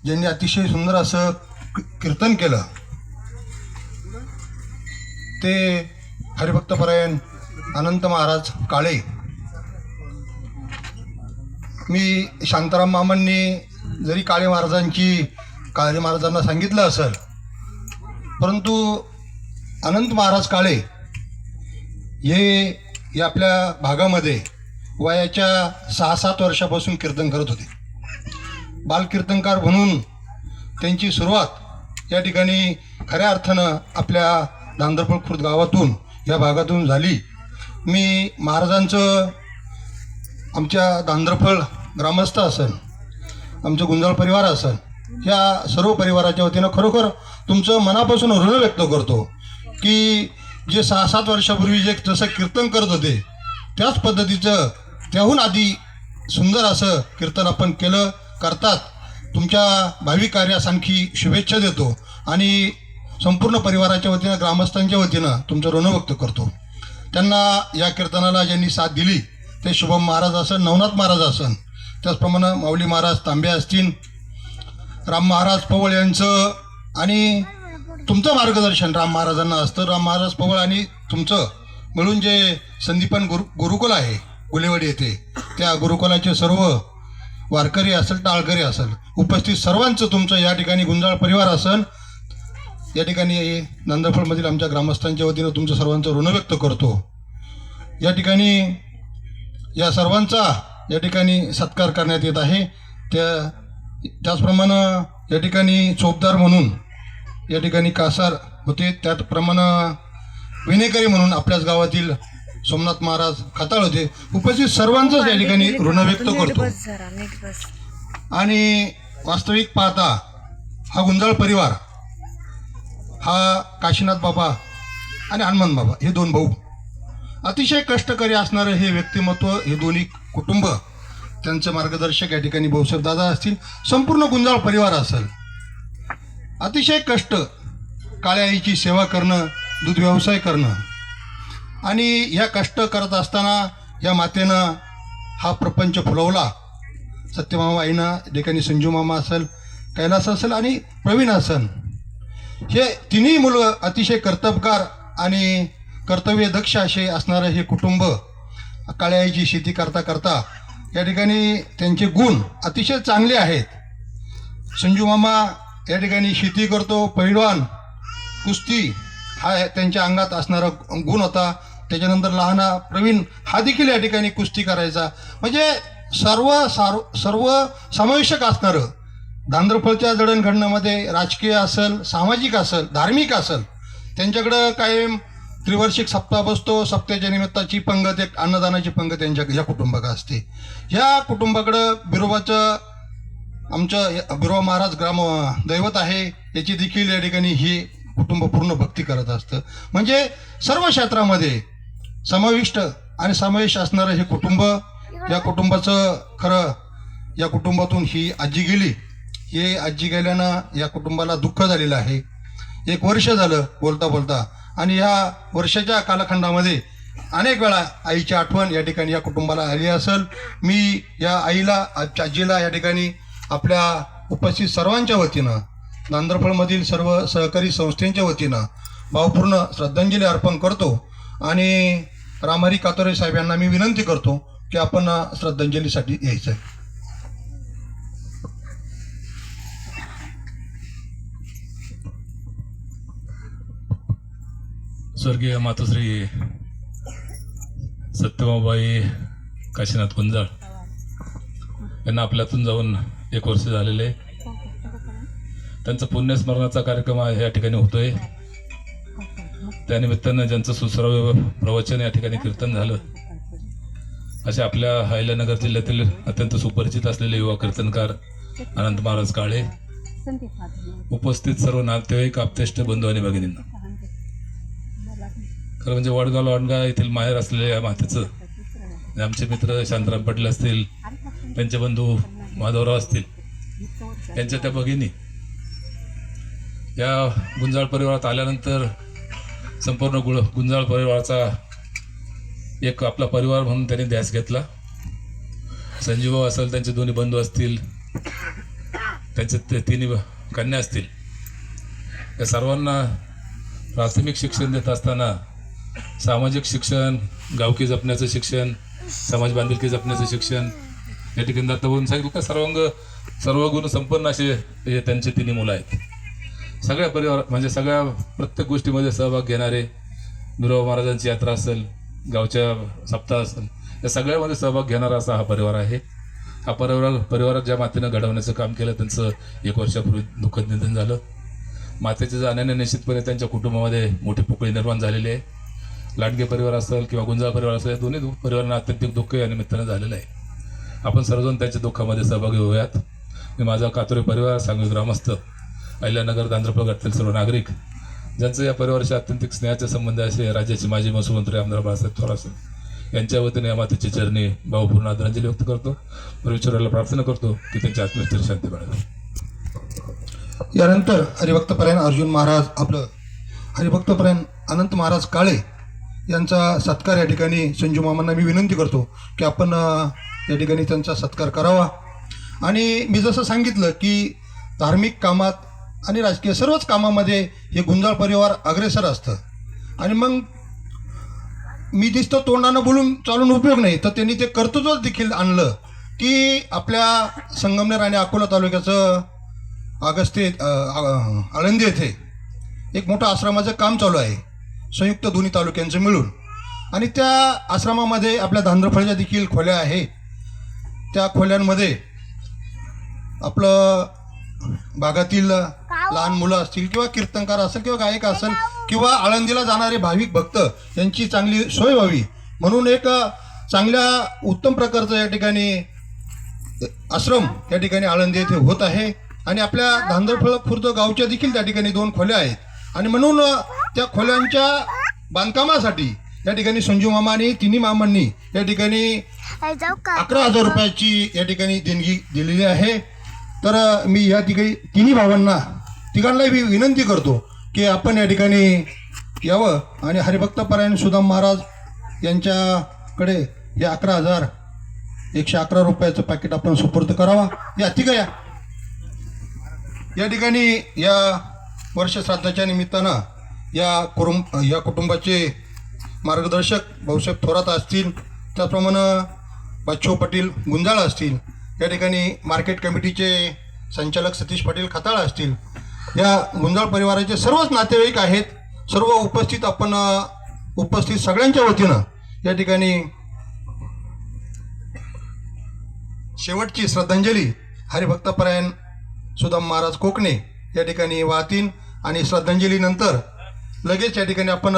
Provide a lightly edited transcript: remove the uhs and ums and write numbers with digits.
ज्यांनी अतिशय सुंदर असं कीर्तन केलं ते हरिभक्तपरायण अनंत महाराज काळे. मी शांताराम मामांनी जरी काळे महाराजांना सांगितलं असेल, परंतु अनंत महाराज काळे हे आपल्या भागामध्ये वयाच्या 6-7 वर्षापासून कीर्तन करत होते. बालकीर्तनकार म्हणून त्यांची सुरुवात या ठिकाणी खऱ्या अर्थानं आपल्या धांदरफळ खुर्द गावातून या भागातून झाली. मी महाराजांचं आमच्या धांदरफळ ग्रामस्थ असन, आमचं गुंजाळ परिवार असन, या सर्व परिवाराच्या वतीनं खरोखर तुमचं मनापासून ऋण व्यक्त करतो की जे 6-7 वर्षापूर्वी जे जसं कीर्तन करत होते त्याच पद्धतीचं त्याहून आधी सुंदर असं कीर्तन आपण करतात. तुमच्या भावी कार्यास आणखी शुभेच्छा देतो आणि संपूर्ण परिवाराच्या वतीनं ग्रामस्थांच्या वतीनं तुमचं ऋण व्यक्त करतो. त्यांना या कीर्तनाला ज्यांनी साथ दिली ते शुभम महाराज असन, नवनाथ महाराज असन, त्याचप्रमाणे माऊली महाराज तांबे असतील, राम महाराज पवळ यांचं आणि तुमचं मार्गदर्शन राम महाराजांना असतं. राम महाराज पवळ आणि तुमचं मिळून जे संदीपन गुरुकुल आहे गुलेवाडी येथे, त्या गुरुकुलाचे सर्व वारकरी असेल, टाळकरी असेल, उपस्थित सर्वांचं तुमचं या ठिकाणी गुंजाळ परिवार असेल, या ठिकाणी धांदरफळमधील आमच्या ग्रामस्थांच्या वतीनं तुमचं सर्वांचं ऋण व्यक्त करतो. या ठिकाणी या सर्वांचा या ठिकाणी सत्कार करण्यात येत आहे. त्याचप्रमाणे या ठिकाणी चोपदार म्हणून या ठिकाणी कासार होते, त्याचप्रमाणे विनेकरी म्हणून आपल्याच गावातील सोमनाथ महाराज खताळ होते. उपस्थित सर्वांचंच या ठिकाणी ऋण व्यक्त करतो. आणि वास्तविक पाहता हा गुंजाळ परिवार हा काशीनाथ बाबा आणि हनुमान बाबा हे 2 भाऊ, अतिशय कष्टकरी असणारं हे व्यक्तिमत्व, हे दोन्ही कुटुंब, त्यांचे मार्गदर्शक या ठिकाणी भाऊसाहेब दादा असतील, संपूर्ण गुंजाळ परिवार असेल. अतिशय कष्ट, काळ्या आईची सेवा करणं, दूध व्यवसाय करणं आणि ह्या कष्ट करत असताना या मातेनं हा प्रपंच फुलवला. सत्यमामा आईनं या ठिकाणी संजू मामा असेल, कैलास असेल आणि प्रवीण असेल, हे तिन्ही मुलं अतिशय कर्तबगार आणि कर्तव्यदक्ष असे असणारं हे कुटुंब काळ्या आईची शेती करता करता या ठिकाणी त्यांचे गुण अतिशय चांगले आहेत. संजू मामा या ठिकाणी शेती करतो, पैलवान, कुस्ती हा त्यांच्या अंगात असणारा गुण होता. त्याच्यानंतर लहाना प्रवीण हा देखील या ठिकाणी कुस्ती करायचा. म्हणजे सर्व समावेशक असणारं धांदरफळच्या जडणघडणामध्ये राजकीय असेल, सामाजिक असेल, धार्मिक असेल, त्यांच्याकडं कायम त्रिवार्षिक सप्ताह बसतो. सप्त्याच्या निमित्ताची पंगत, एक अन्नदानाची पंगत या कुटुंबाकडे असते. ह्या कुटुंबाकडं बिरोबाचं आमचं बिरोबा महाराज ग्राम दैवत आहे, याची देखील या ठिकाणी ही कुटुंब पूर्ण भक्ती करत असतं. म्हणजे सर्व क्षेत्रामध्ये समाविष्ट आणि समावेश असणारं हे कुटुंब. या कुटुंबाचं खरं या कुटुंबातून ही आजी गेली. हे आजी गेल्यानं या कुटुंबाला दुःख झालेलं आहे. 1 वर्ष झालं बोलता बोलता, आणि या वर्षाच्या कालखंडामध्ये अनेक वेळा आईची आठवण या ठिकाणी या कुटुंबाला आली असेल. मी या आईला, आजीला या ठिकाणी आपल्या उपस्थित सर्वांच्या वतीनं, धांदरफळमधील सर्व सहकारी संस्थेच्या वतीनं भावपूर्ण श्रद्धांजली अर्पण करतो. आणि रामहरी कातोरे साहेब यांना मी विनंती करतो की आपण श्रद्धांजलीसाठी यायचं आहे. स्वर्गीय मातोश्री सत्यमाबाई काशीनाथ गुंजाळ यांना आपल्यातून जाऊन 1 वर्ष झालेले. त्यांचा पुण्यस्मरणाचा कार्यक्रम या ठिकाणी होतोय. त्यानिमित्तानं ज्यांचं सुश्राव्य प्रवचन या ठिकाणी कीर्तन झालं, असे आपल्या अहिल्यानगर जिल्ह्यातील अत्यंत सुपरिचित असलेले युवा कीर्तनकार अनंत महाराज काळे, उपस्थित सर्व नातेवाईक, आप्तेष्ट, बंधू आणि भगिनींना, खरं म्हणजे वडगाव येथील माहेर असलेल्या या मातेचं आमचे मित्र शांताराम पाटील असतील, त्यांचे बंधू माधवराव असतील, त्यांच्या त्या भगिनी या गुंजाळ परिवारात आल्यानंतर संपूर्ण गुंजाळ परिवाराचा एक आपला परिवार म्हणून त्यांनी ध्यास घेतला. संजीवभाऊ असेल, त्यांचे दोन्ही बंधू असतील, त्यांचे तिन्ही कन्या असतील, या सर्वांना प्राथमिक शिक्षण देत असताना सामाजिक शिक्षण, गावकी जपण्याचं शिक्षण, समाज बांधिलकी जपण्याचं शिक्षण या ठिकाणी आता बोलून सांगितलं का सर्व गुण संपन्न असे हे त्यांचे तिन्ही मुलं आहेत. सगळ्या परिवार म्हणजे सगळ्या प्रत्येक गोष्टीमध्ये सहभाग घेणारे, बिरोबा महाराजांची यात्रा असेल, गावच्या सप्ताह असेल, या सगळ्यामध्ये सहभाग घेणारा असा हा परिवार आहे. हा परिवारात ज्या मातेनं घडवण्याचं काम केलं, त्यांचं 1 वर्षापूर्वी दुःखद निधन झालं. मातेच्या जाण्याने निश्चितपणे त्यांच्या कुटुंबामध्ये मोठी पोकळी निर्माण झालेली आहे. लांडगे परिवार असेल किंवा गुंजाळ परिवार असेल, या दोन्ही परिवारांना अत्यंतिक दुःख या निमित्तानं झालेलं आहे. आपण सर्वजण त्यांच्या दुःखामध्ये सहभागी होऊयात. मी माझा कातोरे परिवार, सांगवी ग्रामस्थ, अहिल्यानगर, दांद्रपळ गटातील सर्व नागरिक ज्यांचं या परिवाराशी अत्यंतिक स्नेहाचे संबंध असे, राज्याचे माजी महसूल मंत्री आमदार बाळासाहेब थोरात यांच्या वतीने या मातेच्या चरणी भावपूर्ण आदरांजली व्यक्त करतो. परमेश्वराला प्रार्थना करतो की त्यांच्या आत्म्याची शांती मिळावी. यानंतर हरिभक्तपरायण अर्जुन महाराज, आपलं हरिभक्तपरायण अनंत महाराज काळे यांचा सत्कार या ठिकाणी संजू मामांना मी विनंती करतो की आपण या ठिकाणी त्यांचा सत्कार करावा. आणि मी जसं सांगितलं की धार्मिक कामात आणि राजकीय सर्वच कामामध्ये हे गुंजाळ परिवार अग्रेसर असतं. आणि मग मी दिसतं तोंडानं बोलून चालून उपयोग नाही, तर त्यांनी ते कर्तृत्व देखील आणलं की आपल्या संगमनेर आणि अकोला तालुक्याचं आगस्ते आळंदी येथे एक मोठं आश्रमाचं काम चालू आहे, संयुक्त दोन्ही तालुक्यांचं मिळून. आणि त्या आश्रमामध्ये आपल्या धांद्रफळच्या देखील खोल्या आहे. त्या खोल्यांमध्ये आपलं भागातील लहान मुलं असतील किंवा कीर्तनकार असेल किंवा गायक असेल किंवा आळंदीला जाणारे भाविक भक्त यांची चांगली सोय व्हावी म्हणून एक चांगल्या उत्तम प्रकारचं या ठिकाणी आश्रम या ठिकाणी आळंदी येथे होत आहे. आणि आपल्या धांदरफळ खुर्द गावच्या देखील त्या ठिकाणी 2 खोल्या आहेत. आणि म्हणून त्या खोल्यांच्या बांधकामासाठी या ठिकाणी संजू मामांनी, तिन्ही मामांनी या ठिकाणी 11,000 रुपयाची या ठिकाणी देणगी दिलेली आहे. तर मी या ठिकाणी तिघांनाही मी विनंती करतो की आपण या ठिकाणी यावं आणि हरिभक्तपरायण सुदाम महाराज यांच्याकडे हे 11,111 रुपयाचं पॅकेट आपण सुपूर्द करावा. या तिघ या ठिकाणी या वर्षश्राद्धाच्या निमित्तानं या कुटुंबाचे मार्गदर्शक भाऊसाहेब थोरात असतील, त्याचप्रमाणे बच्चू पाटील गुंजाळ असतील, या ठिकाणी मार्केट कमिटीचे संचालक सतीश पाटील खताळ असतील, या गुंजाळ परिवाराचे सर्वच नातेवाईक आहेत. सर्व उपस्थित सगळ्यांच्या वतीनं या ठिकाणी शेवटची श्रद्धांजली हरिभक्तपरायण सुदाम महाराज कोकणे या ठिकाणी वाहतील. आणि श्रद्धांजलीनंतर लगेच या ठिकाणी आपण